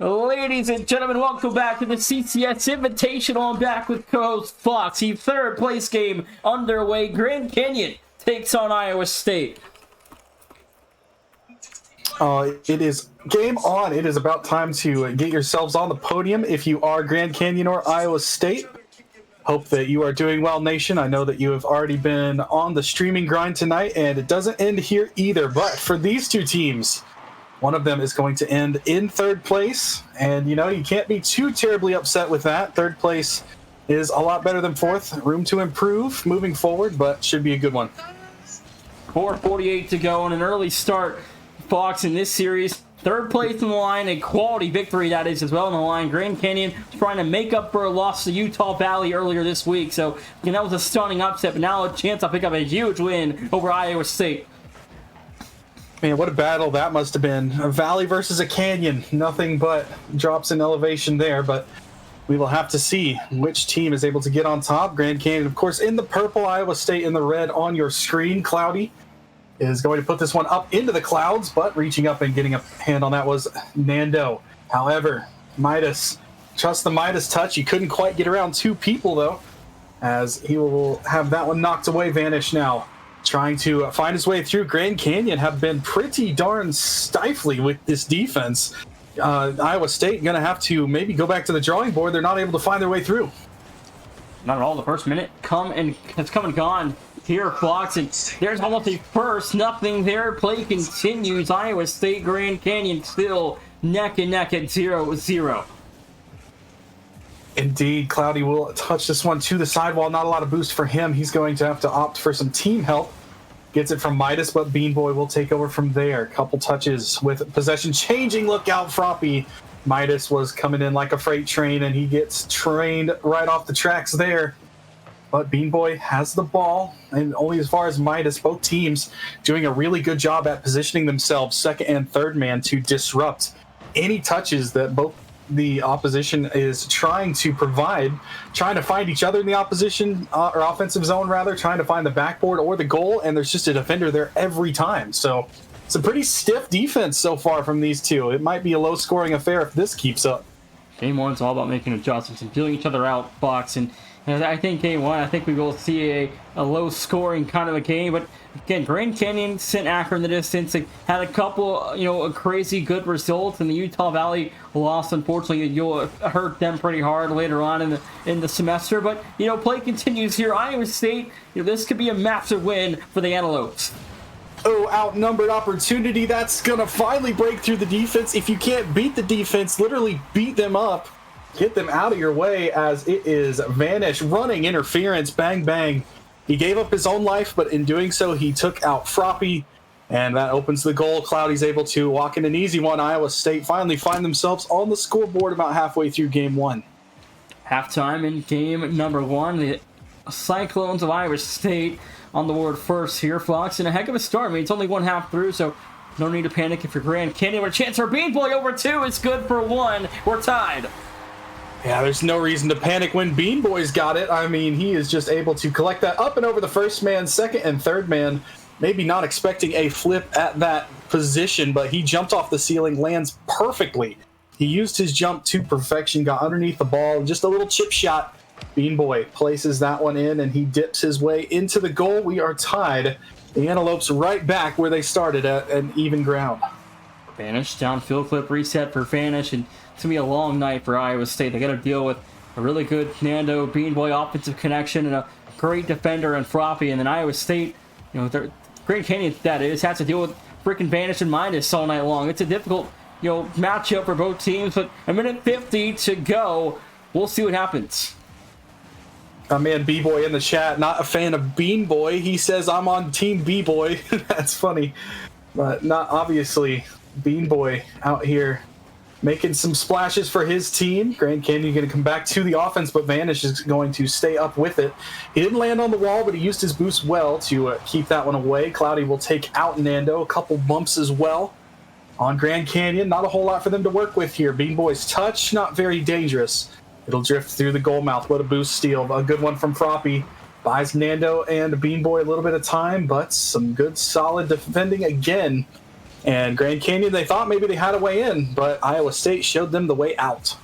Ladies and gentlemen, welcome back to the CCS Invitational. I'm back with co-host Fox. The third place game underway. Grand Canyon takes on Iowa State. It is game on. It is about time to get yourselves on the podium if you are Grand Canyon or Iowa State. Hope that you are doing well, nation. I know that you have already been on the streaming grind tonight, and it doesn't end here either. But for these two teams, one of them is going to end in third place, and you can't be too terribly upset with that. Third place is a lot better than fourth. Room to improve moving forward, but should be a good one. 4:48 to go and an early start, Fox, in this series. Third place in the line, a quality victory that is as well in the line. Grand Canyon trying to make up for a loss to Utah Valley earlier this week, so that was a stunning upset, but now a chance to pick up a huge win over Iowa State. Man, what a battle that must have been. A valley versus a canyon. Nothing but drops in elevation there, but we will have to see which team is able to get on top. Grand Canyon, of course, in the purple, Iowa State in the red on your screen. Cloudy is going to put this one up into the clouds, but reaching up and getting a hand on that was Nando. However, Midas, trust the Midas touch. He couldn't quite get around two people, though, as he will have that one knocked away. Vanish now, trying to find his way through. Grand Canyon have been pretty darn stifling with this defense. Iowa State going to have to maybe go back to the drawing board. They're not able to find their way through. Not at all. The first minute has come and gone here, Fox, and there's almost a first. Nothing there. Play continues. Iowa State, Grand Canyon still neck and neck at 0-0. Indeed, Cloudy will touch this one to the sidewall. Not a lot of boost for him. He's going to have to opt for some team help. Gets it from Midas, but Bean Boy will take over from there. Couple touches with possession changing. Look out, Froppy. Midas was coming in like a freight train, and he gets trained right off the tracks there. But Bean Boy has the ball, and only as far as Midas. Both teams doing a really good job at positioning themselves, second and third man, to disrupt any touches that both the opposition is trying to provide, trying to find each other in the opposition or offensive zone, rather, trying to find the backboard or the goal, and there's just a defender there every time. So it's a pretty stiff defense so far from these two. It might be a low-scoring affair if this keeps up. Game one's all about making adjustments and feeling each other out, Fox, and I think game one, I think we will see a low-scoring kind of a game. But again, Grand Canyon sent Akron the distance. They had a couple, a crazy good results, and the Utah Valley loss, unfortunately, you'll hurt them pretty hard later on in the semester. But play continues here. Iowa State, this could be a massive win for the Antelopes. Oh, outnumbered opportunity. That's gonna finally break through the defense. If you can't beat the defense, literally beat them up. Get them out of your way, as it is Vanish running interference. Bang, bang. He gave up his own life, but in doing so, he took out Froppy, and that opens the goal. Cloudy's able to walk in an easy one. Iowa State finally find themselves on the scoreboard about halfway through game one. Halftime in game number one. The Cyclones of Iowa State on the board first here, Fox. And a heck of a start. I mean, it's only one half through, so no need to panic if you're Grand Canyon. A chance for Bean Boy over two. It's good for one. We're tied. Yeah, there's no reason to panic when Bean Boy's got it. I mean, he is just able to collect that up and over the first man, second and third man. Maybe not expecting a flip at that position, but he jumped off the ceiling, lands perfectly. He used his jump to perfection, got underneath the ball, just a little chip shot. Bean Boy places that one in, and he dips his way into the goal. We are tied. The Antelopes right back where they started at an even ground. Vanish, downfield clip reset for Vanish, and it's going to be a long night for Iowa State. They got to deal with a really good Nando Bean Boy offensive connection and a great defender in Froppy. And then Iowa State, Grand Canyon, that is, has to deal with freaking Vanish and Midas all night long. It's a difficult, matchup for both teams, but a minute 50 to go. We'll see what happens. My man B-Boy in the chat, not a fan of Bean Boy. He says, I'm on Team B-Boy. That's funny. But not obviously. Bean Boy out here making some splashes for his team. Grand Canyon going to come back to the offense, but Vanish is going to stay up with it. He didn't land on the wall, but he used his boost well to keep that one away. Cloudy will take out Nando. A couple bumps as well on Grand Canyon. Not a whole lot for them to work with here. Bean Boy's touch, not very dangerous. It'll drift through the goal mouth. What a boost steal. A good one from Froppy. Buys Nando and Bean Boy a little bit of time, but some good solid defending again And Grand Canyon, they thought maybe they had a way in, but Iowa State showed them the way out.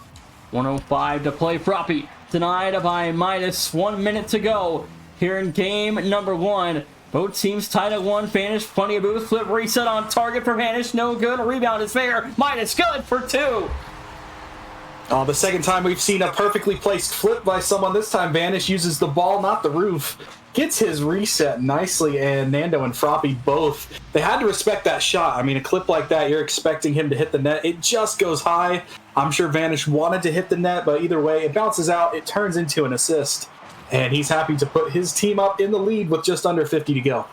1:05 to play. Froppy denied by Midas. 1 minute to go here in game number 1. Both teams tied at 1. Vanish, plenty of boost. Flip reset on target for Vanish. No good. Rebound is fair. Midas good for 2. The second time we've seen a perfectly placed flip by someone. This time Vanish uses the ball, not the roof. Gets his reset nicely, and Nando and Froppy both. They had to respect that shot. I mean, a clip like that, you're expecting him to hit the net. It just goes high. I'm sure Vanish wanted to hit the net, but either way, it bounces out. It turns into an assist. And he's happy to put his team up in the lead with just under 50 to go.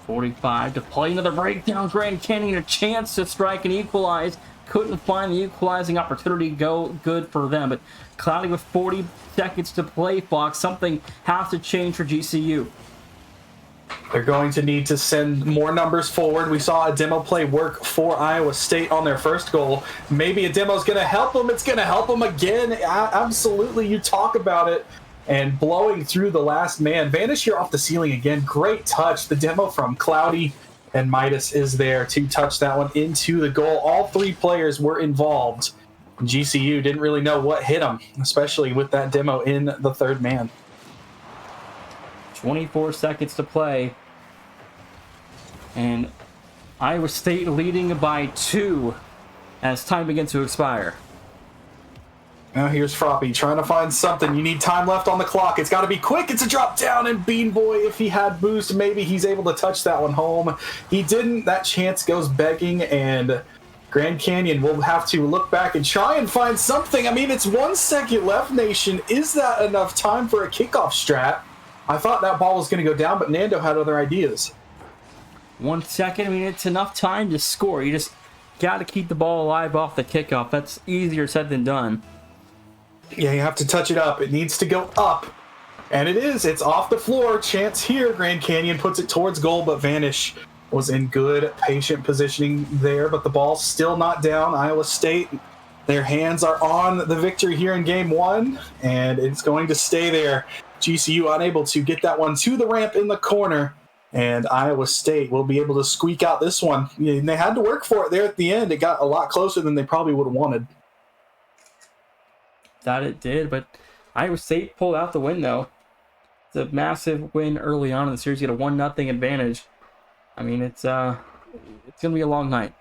45 to play. Another breakdown. Grand Canyon a chance to strike and equalize. Couldn't find the equalizing opportunity. Go good for them. But Cloudy with 40 seconds to play, Fox. Something has to change for GCU. They're going to need to send more numbers forward. We saw a demo play work for Iowa State on their first goal. Maybe a demo's going to help them. It's going to help them again. Absolutely. You talk about it. And blowing through the last man. Vanish here off the ceiling again. Great touch. The demo from Cloudy and Midas is there to touch that one into the goal. All 3 players were involved. GCU didn't really know what hit them, especially with that demo in the third man. 24 seconds to play. And Iowa State leading by 2 as time begins to expire. Now here's Froppy trying to find something. You need time left on the clock. It's got to be quick. It's a drop down, and Bean Boy, if he had boost, maybe he's able to touch that one home. He didn't. That chance goes begging, and Grand Canyon will have to look back and try and find something. I mean, it's 1 second left, Nation. Is that enough time for a kickoff strat? I thought that ball was going to go down, but Nando had other ideas. 1 second. I mean, it's enough time to score. You just got to keep the ball alive off the kickoff. That's easier said than done. Yeah, you have to touch it up. It needs to go up. And it is. It's off the floor. Chance here. Grand Canyon puts it towards goal, but Vanish was in good, patient positioning there. But the ball's still not down. Iowa State, their hands are on the victory here in game 1, and it's going to stay there. GCU unable to get that one to the ramp in the corner, and Iowa State will be able to squeak out this one. And they had to work for it there at the end. It got a lot closer than they probably would have wanted. That it did, but Iowa State pulled out the win, though. It's a massive win early on in the series. You get a 1-0 advantage. I mean, it's going to be a long night.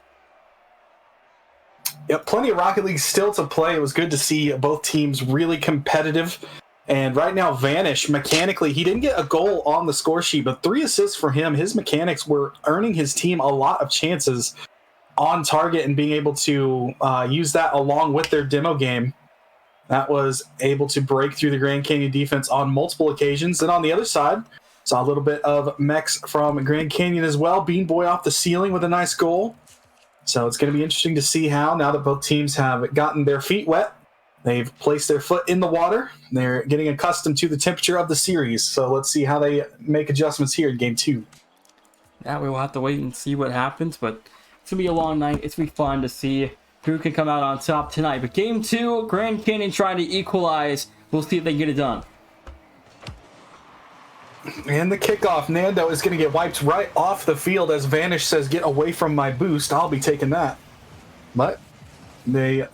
Yep, plenty of Rocket League still to play. It was good to see both teams really competitive. And right now, Vanish, mechanically, he didn't get a goal on the score sheet, but 3 assists for him. His mechanics were earning his team a lot of chances on target and being able to use that along with their demo game. That was able to break through the Grand Canyon defense on multiple occasions. And on the other side, saw a little bit of mechs from Grand Canyon as well. Bean Boy off the ceiling with a nice goal. So it's going to be interesting to see how, now that both teams have gotten their feet wet, they've placed their foot in the water. They're getting accustomed to the temperature of the series. So let's see how they make adjustments here in game 2. Yeah, we will have to wait and see what happens, but it's going to be a long night. It's going to be fun to see who can come out on top tonight. But game 2, Grand Canyon trying to equalize. We'll see if they can get it done. And the kickoff, Nando is going to get wiped right off the field as Vanish says, get away from my boost. I'll be taking that. But the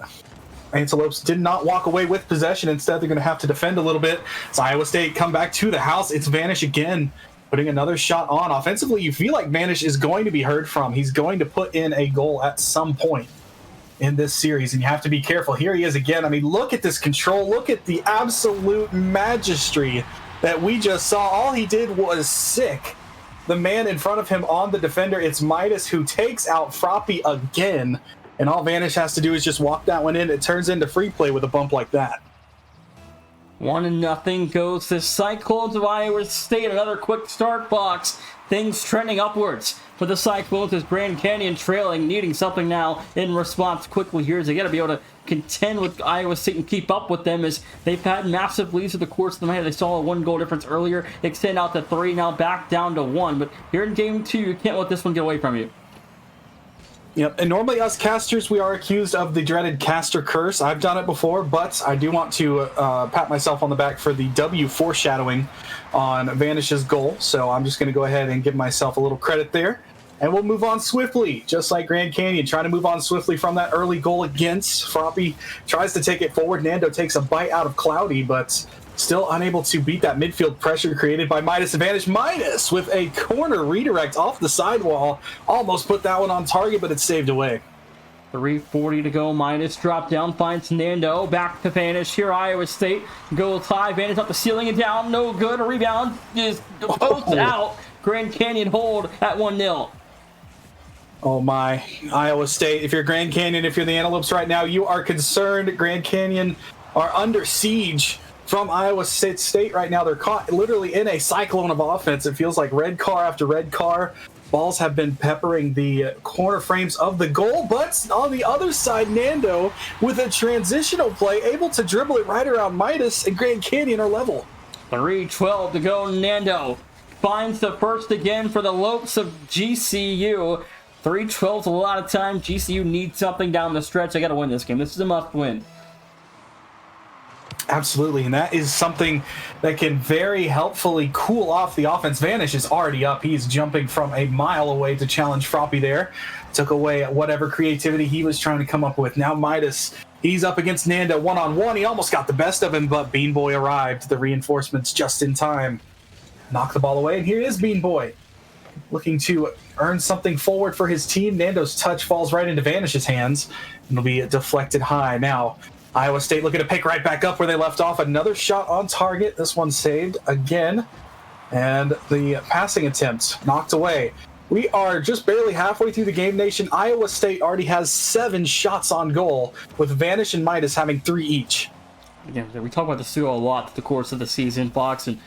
Antelopes did not walk away with possession. Instead, they're going to have to defend a little bit. So Iowa State come back to the house. It's Vanish again, putting another shot on. Offensively, you feel like Vanish is going to be heard from. He's going to put in a goal at some point in this series, and you have to be careful. Here he is again. I mean, look at this control. Look at the absolute magistry that we just saw. All he did was sick the man in front of him on the defender. It's Midas who takes out Froppy again, and all Vanish has to do is just walk that one in. It turns into free play with a bump like that. 1-0 goes to Cyclones of Iowa State. Another quick start box. Things trending upwards for the Cyclones as Grand Canyon trailing, needing something now in response quickly here as they got to be able to contend with Iowa State and keep up with them as they've had massive leads through the course of the night. They saw a 1-goal difference earlier, extend out to 3, now back down to 1. But here in game 2, you can't let this one get away from you. Yep, and normally us casters, we are accused of the dreaded caster curse. I've done it before, but I do want to pat myself on the back for the W foreshadowing on Vanish's goal. So I'm just going to go ahead and give myself a little credit there. And we'll move on swiftly, just like Grand Canyon, trying to move on swiftly from that early goal against. Froppy tries to take it forward. Nando takes a bite out of Cloudy, but still unable to beat that midfield pressure created by Midas Advantage. Midas with a corner redirect off the sidewall. Almost put that one on target, but it's saved away. 3:40 to go. Midas drop down, finds Nando. Back to Vanish. Here, Iowa State goes high. Vanish up the ceiling and down. No good. A rebound is posts out. Grand Canyon hold at 1-0. Oh my, Iowa State. If you're Grand Canyon, if you're the Antelopes right now, you are concerned. Grand Canyon are under siege from Iowa State right now. They're caught literally in a cyclone of offense. It feels like red car after red car. Balls have been peppering the corner frames of the goal, but on the other side, Nando with a transitional play, able to dribble it right around Midas, and Grand Canyon are level. 3:12 to go. Nando finds the first again for the Lopes of GCU. 3:12 is a lot of time. GCU needs something down the stretch. They got to win this game. This is a must win. Absolutely, and that is something that can very helpfully cool off the offense. Vanish is already up. He's jumping from a mile away to challenge Froppy there. Took away whatever creativity he was trying to come up with. Now Midas, he's up against Nando one-on-one. He almost got the best of him, but Bean Boy arrived. The reinforcements just in time. Knock the ball away, and here is Bean Boy, looking to earn something forward for his team. Nando's touch falls right into Vanish's hands, and it'll be deflected high. Now Iowa State looking to pick right back up where they left off. Another shot on target. This one saved again. And the passing attempt knocked away. We are just barely halfway through the game, Nation. Iowa State already has 7 shots on goal, with Vanish and Midas having 3 each. Again, we talk about the Sioux a lot through the course of the season, Fox, and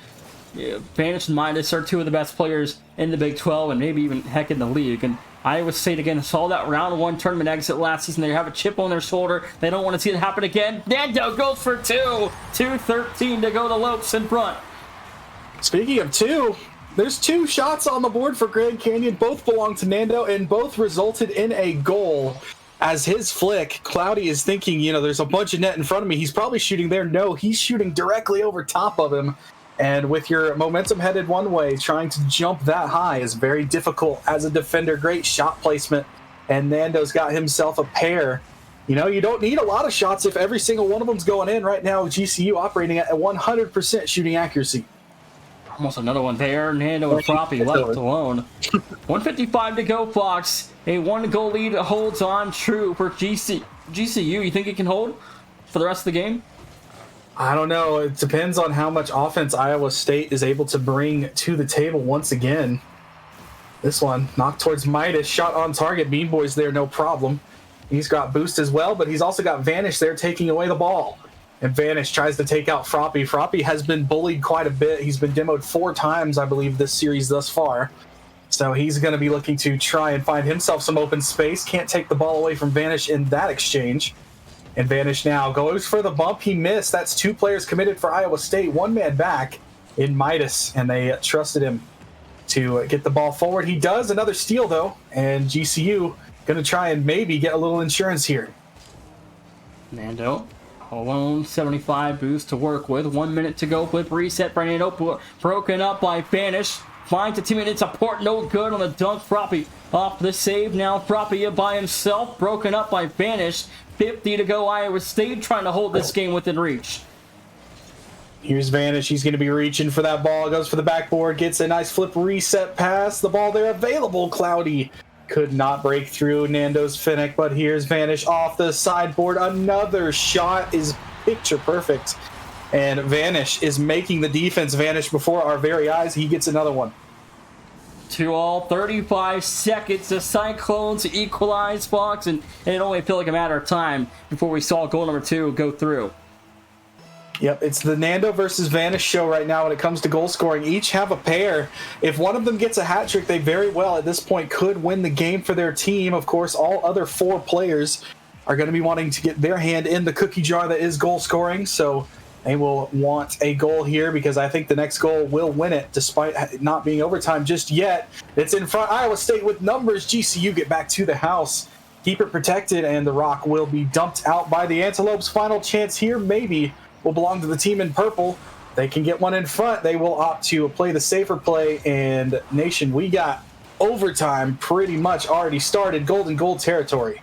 Vanish and Midas are 2 of the best players in the Big 12 and maybe even heck in the league. And Iowa State, again, saw that round 1 tournament exit last season. They have a chip on their shoulder. They don't want to see it happen again. Nando goes for 2. 2:13 to go. The Lopes in front. Speaking of 2, there's 2 shots on the board for Grand Canyon. Both belong to Nando, and both resulted in a goal. As his flick, Cloudy is thinking, there's a bunch of net in front of me. He's probably shooting there. No, he's shooting directly over top of him. And with your momentum headed one way, trying to jump that high is very difficult as a defender. Great shot placement. And Nando's got himself a pair. You don't need a lot of shots if every single one of them's going in. Right now, GCU operating at 100% shooting accuracy. Almost another one there. Nando and Froppy left alone. 1:55 to go, Fox. A 1-goal lead holds on true for GCU. You think it can hold for the rest of the game? I don't know. It depends on how much offense Iowa State is able to bring to the table once again. This one, knocked towards Midas, shot on target. Bean Boy's there, no problem. He's got boost as well, but he's also got Vanish there taking away the ball. And Vanish tries to take out Froppy. Froppy has been bullied quite a bit. He's been demoed 4 times, I believe, this series thus far. So he's going to be looking to try and find himself some open space. Can't take the ball away from Vanish in that exchange. And Vanish now goes for the bump. He missed. That's 2 players committed for Iowa State. 1 man back in Midas, and they trusted him to get the ball forward. He does. Another steal, though, and GCU going to try and maybe get a little insurance here. Nando alone, 75 boost to work with. 1 minute to go. Flip reset for Nando. Broken up by Vanish. Finds a teammate in support. No good on the dunk. Froppy off the save. Now Froppy by himself. Broken up by Vanish. 50 to go. Iowa State trying to hold this game within reach. Here's Vanish. He's going to be reaching for that ball. Goes for the backboard. Gets a nice flip reset pass. The ball there available. Cloudy could not break through Nando's Finnick, but here's Vanish off the sideboard. Another shot is picture perfect. And Vanish is making the defense vanish before our very eyes. He gets another one. 2-all, 35 seconds. The Cyclones equalize, Fox, and it only felt like a matter of time before we saw goal number 2 go through. Yep, it's the Nando versus Vanish show right now when it comes to goal scoring. Each have a pair. If one of them gets a hat trick, they very well at this point could win the game for their team. Of course, all other 4 players are going to be wanting to get their hand in the cookie jar that is goal scoring. So they will want a goal here because I think the next goal will win it despite it not being overtime just yet. It's in front. Iowa State with numbers. GCU get back to the house. Keep it protected, and the rock will be dumped out by the Antelopes. Final chance here maybe will belong to the team in purple. They can get one in front. They will opt to play the safer play, and Nation, we got overtime pretty much already started. Golden goal territory.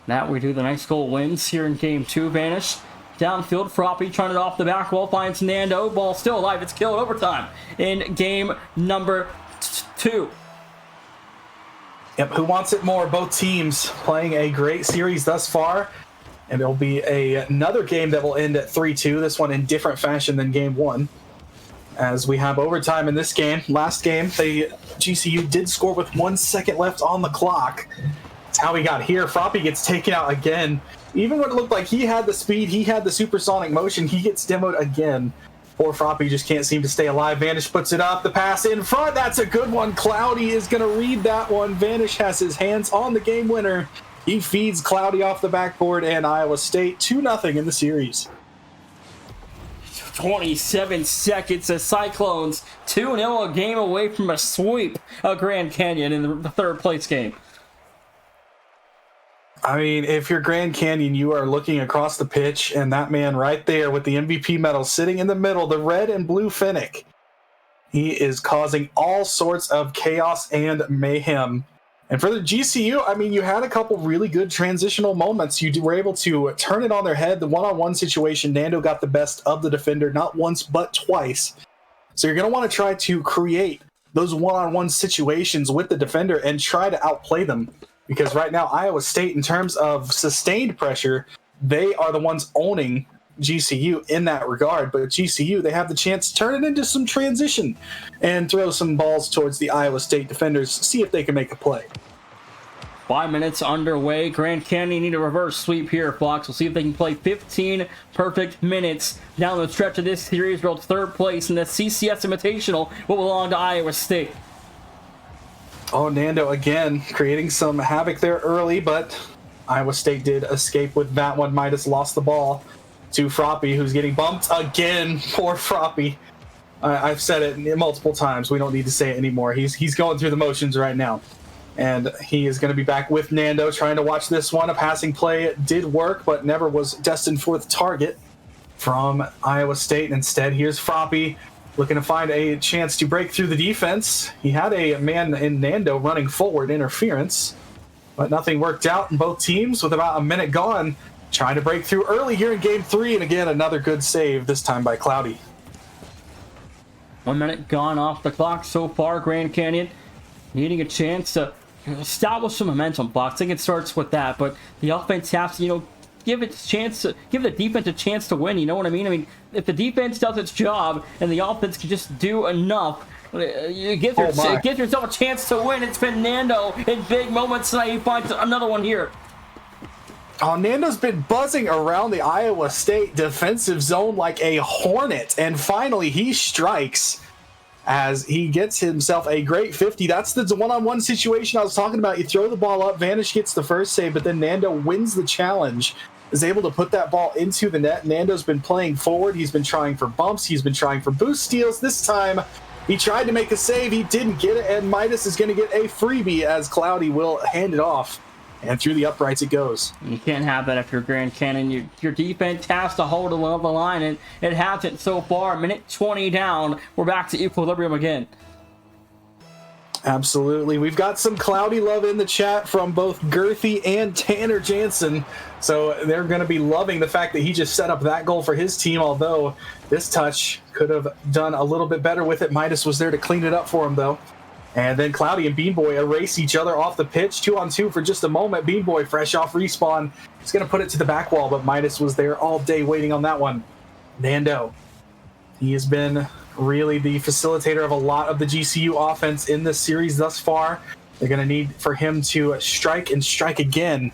Now we do the next goal wins here in game 2. Vanish downfield. Froppy trying it off the back wall. Finds Nando. Ball still alive. It's killed overtime in game number 2. Yep, who wants it more? Both teams playing a great series thus far. And it'll be another game that will end at 3-2. This one in different fashion than game 1. As we have overtime in this game. Last game, GCU did score with 1 second left on the clock. That's how we got here. Froppy gets taken out again. Even when it looked like he had the speed, he had the supersonic motion, he gets demoed again. Poor Froppy just can't seem to stay alive. Vanish puts it up. The pass in front. That's a good one. Cloudy is going to read that one. Vanish has his hands on the game winner. He feeds Cloudy off the backboard, and Iowa State 2-0 in the series. 27 seconds. The Cyclones 2-0, a game away from a sweep of Grand Canyon in the third place game. I mean, if you're Grand Canyon, you are looking across the pitch, and that man right there with the MVP medal sitting in the middle, the red and blue Finnick, he is causing all sorts of chaos and mayhem. And for the GCU, I mean, you had a couple really good transitional moments. You were able to turn it on their head. The one-on-one situation, Nando got the best of the defender, not once but twice. So you're going to want to try to create those one-on-one situations with the defender and try to outplay them. Because right now, Iowa State, in terms of sustained pressure, they are the ones owning GCU in that regard. But GCU, they have the chance to turn it into some transition and throw some balls towards the Iowa State defenders, see if they can make a play. 5 minutes underway. Grand Canyon need a reverse sweep here, Fox. We'll see if they can play 15 perfect minutes down the stretch of this series. Rolled third place in the CCS Invitational will belong to Iowa State. Oh, Nando again creating some havoc there early, but Iowa State did escape with that one. Midas lost the ball to Froppy, who's getting bumped again. Poor Froppy. I've said it multiple times. We don't need to say it anymore. He's going through the motions right now. And he is going to be back with Nando, trying to watch this one. A passing play did work, but never was destined for the target from Iowa State. Instead, here's Froppy looking to find a chance to break through the defense. He had a man in Nando running forward, interference, but nothing worked out in both teams with about a minute gone. Trying to break through early here in game 3, and again, another good save, this time by Cloudy. 1 minute gone off the clock so far. Grand Canyon needing a chance to establish some momentum, Fox. I think it starts with that, but the offense has to, give the defense a chance to win. You know what I mean? I mean, if the defense does its job and the offense can just do enough, you give yourself a chance to win. It's been Nando in big moments tonight. He finds another one here. Oh, Nando's been buzzing around the Iowa State defensive zone like a hornet, and finally he strikes as he gets himself a great 50. That's the one-on-one situation I was talking about. You throw the ball up, Vanish gets the first save, but then Nando wins the challenge, is able to put that ball into the net. Nando's been playing forward. He's been trying for bumps. He's been trying for boost steals. This time, he tried to make a save. He didn't get it, and Midas is going to get a freebie as Cloudy will hand it off. And through the uprights it goes. You can't have that if you're Grand Canyon. Your defense has to hold along the line, and it hasn't so far. Minute 20 down. We're back to equilibrium again. Absolutely. We've got some Cloudy love in the chat from both Girthy and Tanner Jansen. So they're going to be loving the fact that he just set up that goal for his team, although this touch could have done a little bit better with it. Midas was there to clean it up for him, though. And then Cloudy and Beanboy erase each other off the pitch, 2-on-2 for just a moment. Beanboy, fresh off respawn, is going to put it to the back wall, but Midas was there all day waiting on that one. Nando, he has been really the facilitator of a lot of the GCU offense in this series thus far. They're going to need for him to strike and strike again.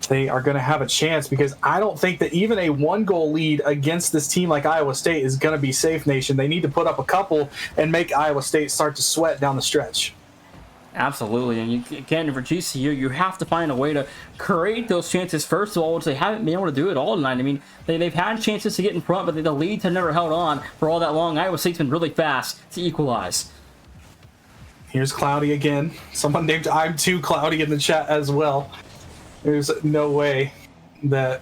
They are going to have a chance, because I don't think that even a 1-goal lead against this team like Iowa State is going to be safe, Nation. They need to put up a couple and make Iowa State start to sweat down the stretch. Absolutely, and again, for GCU, you have to find a way to create those chances, first of all, which they haven't been able to do it all tonight. I mean, they've had chances to get in front, but the leads have never held on for all that long. Iowa State's been really fast to equalize. Here's Cloudy again. Someone named I'm Too Cloudy in the chat as well. There's no way that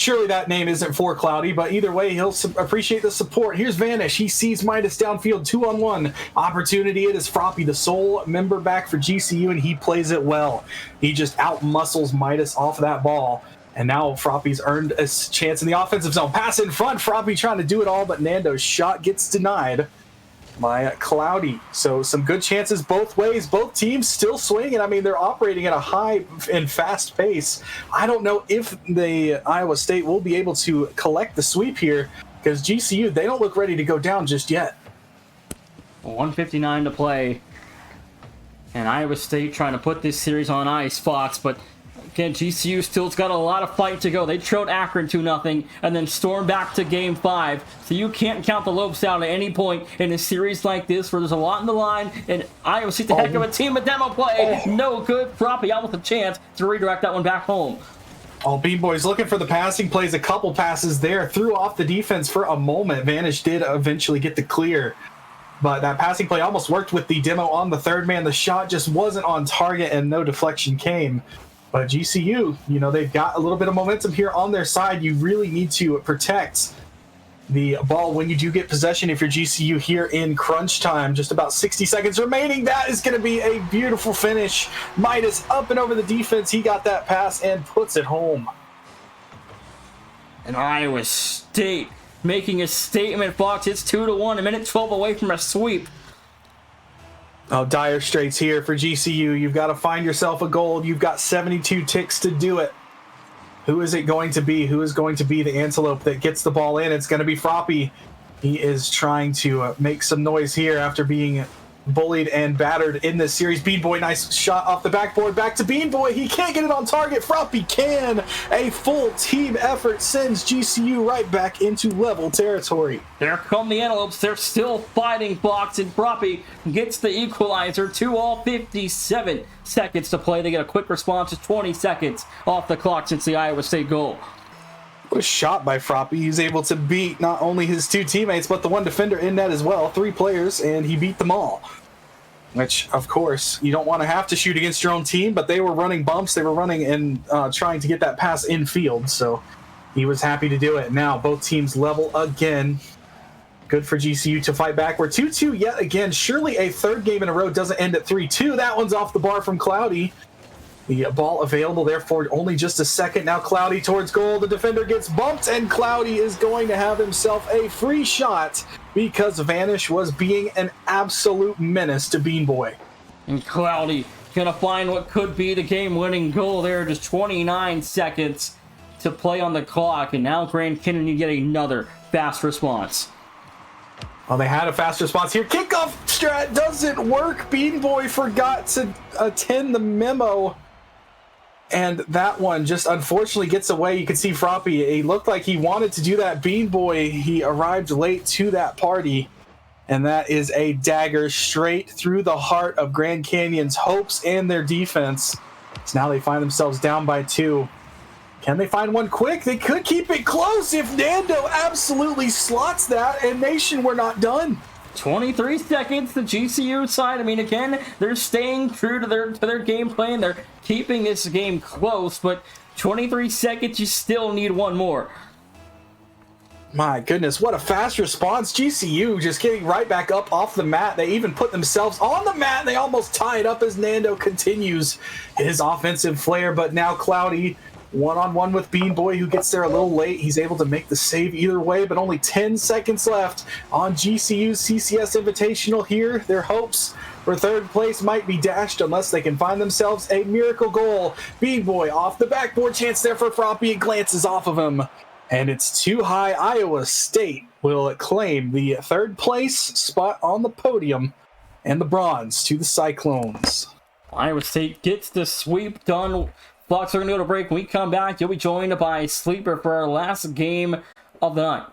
Surely that name isn't for Cloudy, but either way, he'll appreciate the support. Here's Vanish. He sees Midas downfield, 2-on-1. Opportunity. It is Froppy, the sole member back for GCU, and he plays it well. He just out-muscles Midas off that ball. And now Froppy's earned a chance in the offensive zone. Pass in front. Froppy trying to do it all, but Nando's shot gets denied by Cloudy. So some good chances both ways. Both teams still swinging. I mean, they're operating at a high and fast pace. I don't know if the Iowa State will be able to collect the sweep here, because GCU, they don't look ready to go down just yet. 1:59 to play. And Iowa State trying to put this series on ice, Fox, but again, GCU still's got a lot of fight to go. They trailed Akron 2-0 and then stormed back to Game 5. So you can't count the Lopes out at any point in a series like this where there's a lot in the line. And Iowa State's a heck of a team, but demo play. No good. Froppy out with a chance to redirect that one back home. Bean Boys looking for the passing plays. A couple passes there. Threw off the defense for a moment. Vanish did eventually get the clear. But that passing play almost worked with the demo on the third man. The shot just wasn't on target and no deflection came. But GCU, they've got a little bit of momentum here on their side. You really need to protect the ball when you do get possession if you're GCU here in crunch time. Just about 60 seconds remaining. That is going to be a beautiful finish. Midas up and over the defense. He got that pass and puts it home. And Iowa State making a statement, Fox. It's 2-1, a minute 12 away from a sweep. Oh, dire straits here for GCU. You've got to find yourself a goal. You've got 72 ticks to do it. Who is it going to be? Who is going to be the antelope that gets the ball in? It's going to be Froppy. He is trying to make some noise here after being bullied and battered in this series. Bean Boy, nice shot off the backboard. Back to Bean Boy. He can't get it on target. Froppy can. A full team effort sends GCU right back into level territory. There come the Antelopes. They're still fighting, Fox, and Froppy gets the equalizer. 57 seconds to play. They get a quick response. It's 20 seconds off the clock since the Iowa State goal. What a shot by Froppy. He's able to beat not only his two teammates, but the one defender in net as well. 3 players, and he beat them all. Which, of course, you don't want to have to shoot against your own team, but they were running bumps. They were running and trying to get that pass infield, so he was happy to do it. Now, both teams level again. Good for GCU to fight back. We're 2-2 yet again. Surely a third game in a row doesn't end at 3-2. That one's off the bar from Cloudy. The ball available there for only just a second. Now Cloudy towards goal. The defender gets bumped, and Cloudy is going to have himself a free shot because Vanish was being an absolute menace to Bean Boy. And Cloudy gonna find what could be the game-winning goal there. Just 29 seconds to play on the clock, and now Grand Canyon you get another fast response. Well, they had a fast response here. Kickoff strat doesn't work. Bean Boy forgot to attend the memo. And that one just unfortunately gets away. You can see Froppy. He looked like he wanted to do that. Bean Boy, he arrived late to that party. And that is a dagger straight through the heart of Grand Canyon's hopes and their defense. So now they find themselves down by 2. Can they find one quick? They could keep it close if Nando absolutely slots that. And Nation, we're not done. 23 seconds, the GCU side. I mean, again, they're staying true to their game plan. They're keeping this game close, but 23 seconds, you still need one more. My goodness, what a fast response. GCU just getting right back up off the mat. They even put themselves on the mat, and they almost tie it up as Nando continues his offensive flair. But now Cloudy, one-on-one with Bean Boy, who gets there a little late. He's able to make the save either way, but only 10 seconds left on GCU's CCS Invitational here. Their hopes for third place might be dashed unless they can find themselves a miracle goal. Bean Boy off the backboard, chance there for Froppy, and glances off of him. And it's too high. Iowa State will claim the third place spot on the podium and the bronze to the Cyclones. Iowa State gets the sweep done. Fox are going to go to break. When we come back, you'll be joined by Sleeper for our last game of the night.